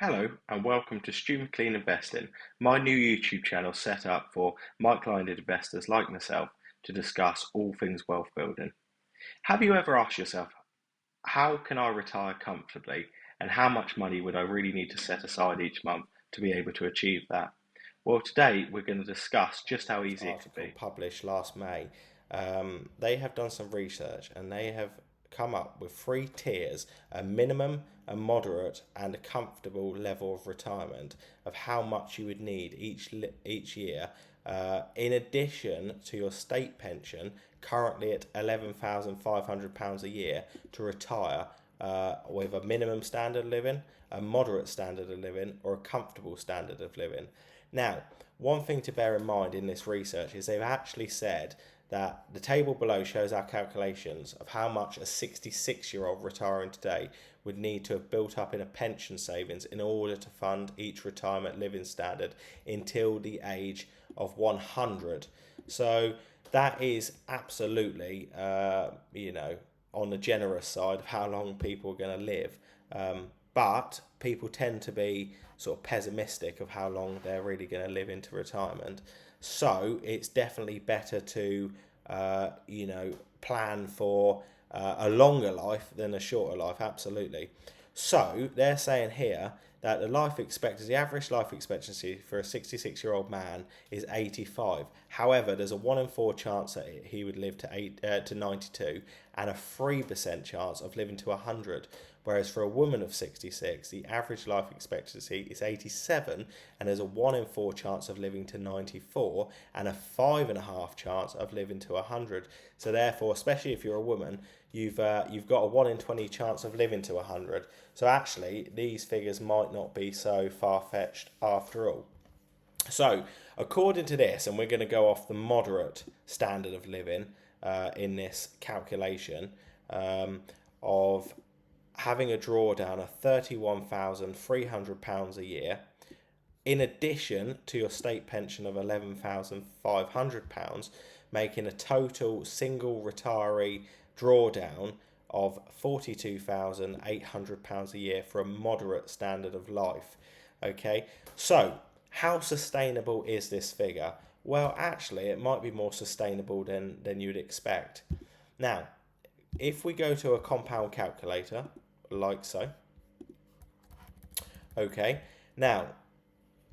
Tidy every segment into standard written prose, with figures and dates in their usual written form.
Hello and welcome to Stream Clean Investing, my new YouTube channel set up for like-minded investors like myself to discuss all things wealth building. Have you ever asked yourself, how can I retire comfortably and how much money would I really need to set aside each month to be able to achieve that? Well, today we're going to discuss just how easy it could Article be. published last May, they have done some research and they have come up with three tiers: a minimum, a moderate, and a comfortable level of retirement of how much you would need each year. In addition to your state pension, currently at £11,500 a year, to retire with a minimum standard of living, a moderate standard of living, or a comfortable standard of living. Now, one thing to bear in mind in this research is they've actually said that the table below shows our calculations of how much a 66-year-old retiring today would need to have built up in a pension savings in order to fund each retirement living standard until the age of 100. So that is absolutely, on the generous side of how long people are going to live. But people tend to be sort of pessimistic of how long they're really going to live into retirement. So it's definitely better to, plan for a longer life than a shorter life. Absolutely. So they're saying here that the average life expectancy for a 66-year-old man is 85. However, there's a 1 in 4 chance that he would live to 92 and a 3% chance of living to 100. Whereas for a woman of 66, the average life expectancy is 87 and there's a 1 in 4 chance of living to 94 and a 5.5 chance of living to 100. So therefore, especially if you're a woman, you've got a 1 in 20 chance of living to 100. So actually, these figures might not be so far-fetched after all. So, according to this, and we're going to go off the moderate standard of living in this calculation of having a drawdown of £31,300 a year, in addition to your state pension of £11,500, making a total single retiree drawdown of £42,800 a year for a moderate standard of life. Okay, so how sustainable is this figure? Well, actually, it might be more sustainable than you'd expect. Now, if we go to a compound calculator, like so, okay, now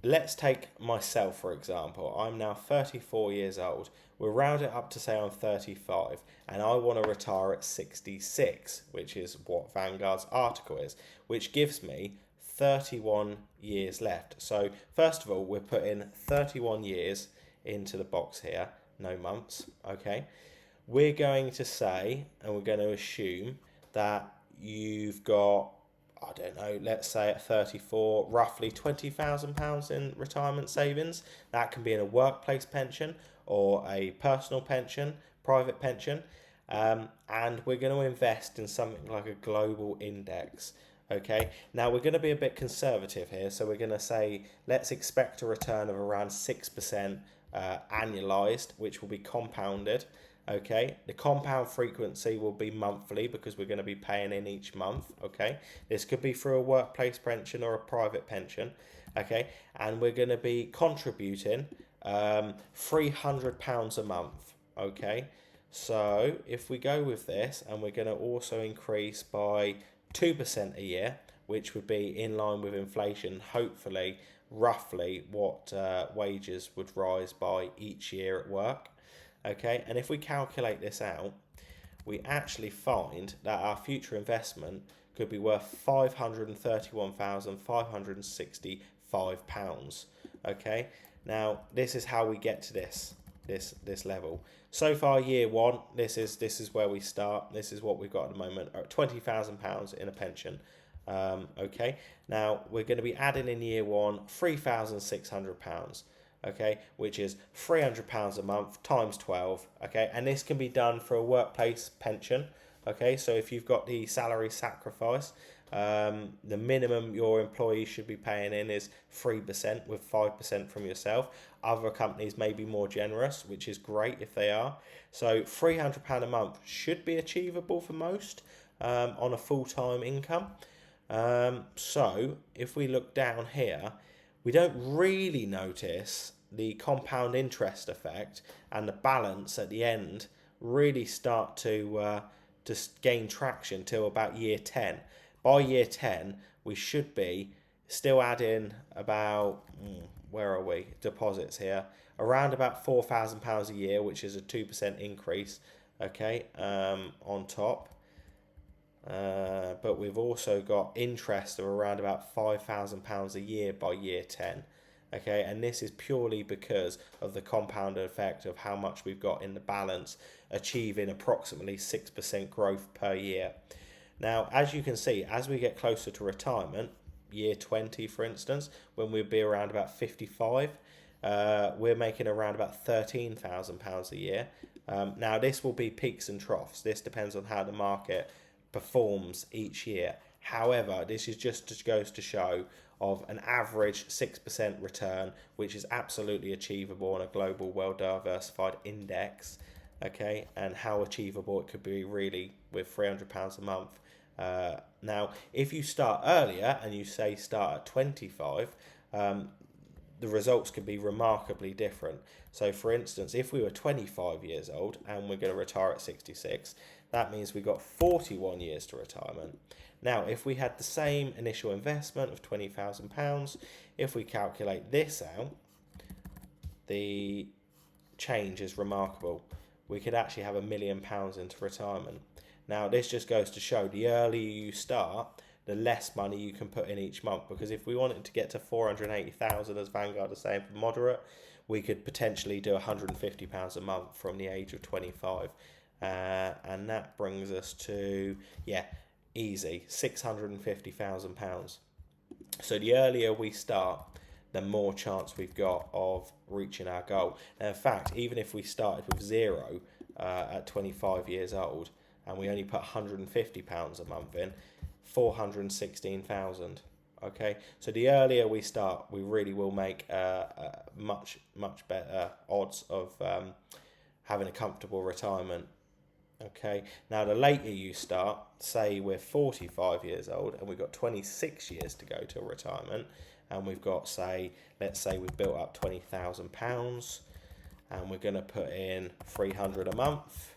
let's take myself for example. I'm now 34 years old. We'll round it up to say I'm 35 and I want to retire at 66, which is what Vanguard's article is, which gives me 31 years left. So first of all, we're putting 31 years into the box here, no months, okay? We're going to say, and we're going to assume that you've got, I don't know, let's say at 34, roughly £20,000 in retirement savings. That can be in a workplace pension or a personal pension, private pension. And we're going to invest in something like a global index. Okay, now we're going to be a bit conservative here. So we're going to say, let's expect a return of around 6% annualized, which will be compounded. Okay, the compound frequency will be monthly because we're going to be paying in each month. Okay, this could be through a workplace pension or a private pension. Okay, and we're going to be contributing £300 a month. Okay, so if we go with this, and we're going to also increase by 2% a year, which would be in line with inflation, hopefully roughly what wages would rise by each year at work. Okay, and if we calculate this out, we actually find that our future investment could be worth £531,565. Okay, now this is how we get to this level. So far, year one, this is where we start. This is what we've got at the moment, £20,000 in a pension. Okay, now we're going to be adding in year one £3,600. Okay, which is £300 a month times 12. Okay, and this can be done for a workplace pension. Okay, so if you've got the salary sacrifice, the minimum your employee should be paying in is 3% with 5% from yourself. Other companies may be more generous, which is great if they are. So £300 a month should be achievable for most on a full-time income. So if we look down here, we don't really notice the compound interest effect and the balance at the end really start to gain traction till about year 10. By year 10, we should be still adding about, where are we, deposits here, around about £4,000 a year, which is a 2% increase, okay, on top. But we've also got interest of around about £5,000 a year by year 10. Okay, and this is purely because of the compounded effect of how much we've got in the balance, achieving approximately 6% growth per year. Now, as you can see, as we get closer to retirement, year 20 for instance, when we'll be around about 55, we're making around about £13,000 a year. Now, this will be peaks and troughs. This depends on how the market performs each year. However, this is just goes to show of an average 6% return, which is absolutely achievable on a global, well-diversified index. Okay, and how achievable it could be really with £300 a month. Now, if you start earlier and you say start at 25, the results could be remarkably different. So, for instance, if we were 25 years old and we're going to retire at 66, that means we got 41 years to retirement. Now, if we had the same initial investment of £20,000, if we calculate this out, the change is remarkable. We could actually have £1 million into retirement. Now, this just goes to show the earlier you start, the less money you can put in each month. Because if we wanted to get to 480,000, as Vanguard is saying, for moderate, we could potentially do £150 a month from the age of 25. And that brings us to, easy, £650,000. So the earlier we start, the more chance we've got of reaching our goal. Now, in fact, even if we started with zero at 25 years old and we only put £150 a month in, 416,000. Okay, so the earlier we start, we really will make much better odds of having a comfortable retirement. Okay, now the later you start, say we're 45 years old and we've got 26 years to go till retirement, and we've got, let's say we've built up £20,000 and we're going to put in 300 a month.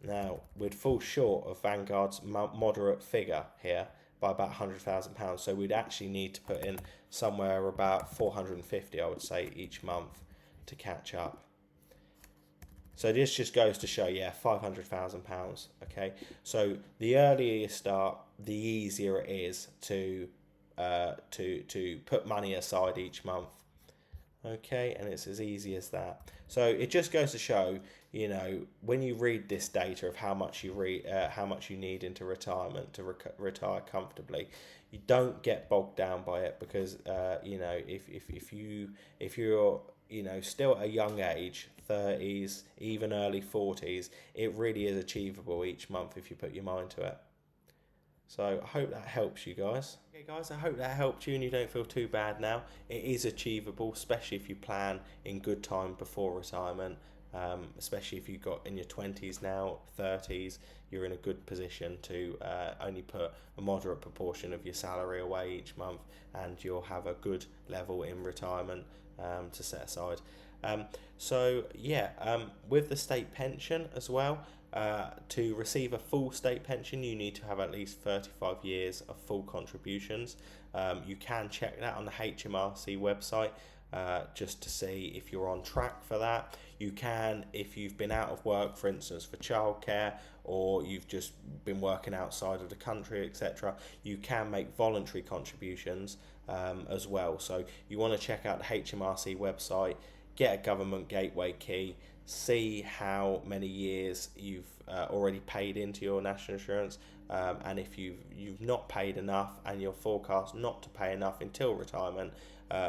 Now, we'd fall short of Vanguard's moderate figure here by about £100,000, so we'd actually need to put in somewhere about 450, I would say, each month to catch up. So this just goes to show, £500,000. Okay, so the earlier you start, the easier it is to put money aside each month. Okay, and it's as easy as that. So it just goes to show, when you read this data of how much you need into retirement to retire comfortably, you don't get bogged down by it, because if you're still at a young age, 30s, even early 40s, it really is achievable each month if you put your mind to it. So I hope that helps you guys. Okay guys, I hope that helped you and you don't feel too bad now. It is achievable, especially if you plan in good time before retirement. Especially if you've got in your 20s now, 30s, you're in a good position to only put a moderate proportion of your salary away each month, and you'll have a good level in retirement to set aside. With the state pension as well, to receive a full state pension, you need to have at least 35 years of full contributions. You can check that on the HMRC website just to see if you're on track for that. You can, if you've been out of work, for instance, for childcare, or you've just been working outside of the country, etc., you can make voluntary contributions as well. So you want to check out the HMRC website, get a government gateway key, see how many years you've already paid into your national insurance, and if you've not paid enough and you're forecast not to pay enough until retirement,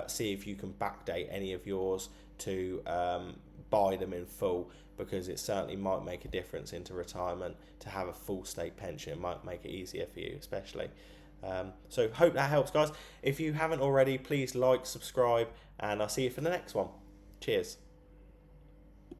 see if you can backdate any of yours to buy them in full, because it certainly might make a difference into retirement to have a full state pension. It might make it easier for you, especially. So hope that helps, guys. If you haven't already, please like, subscribe, and I'll see you for the next one. Cheers.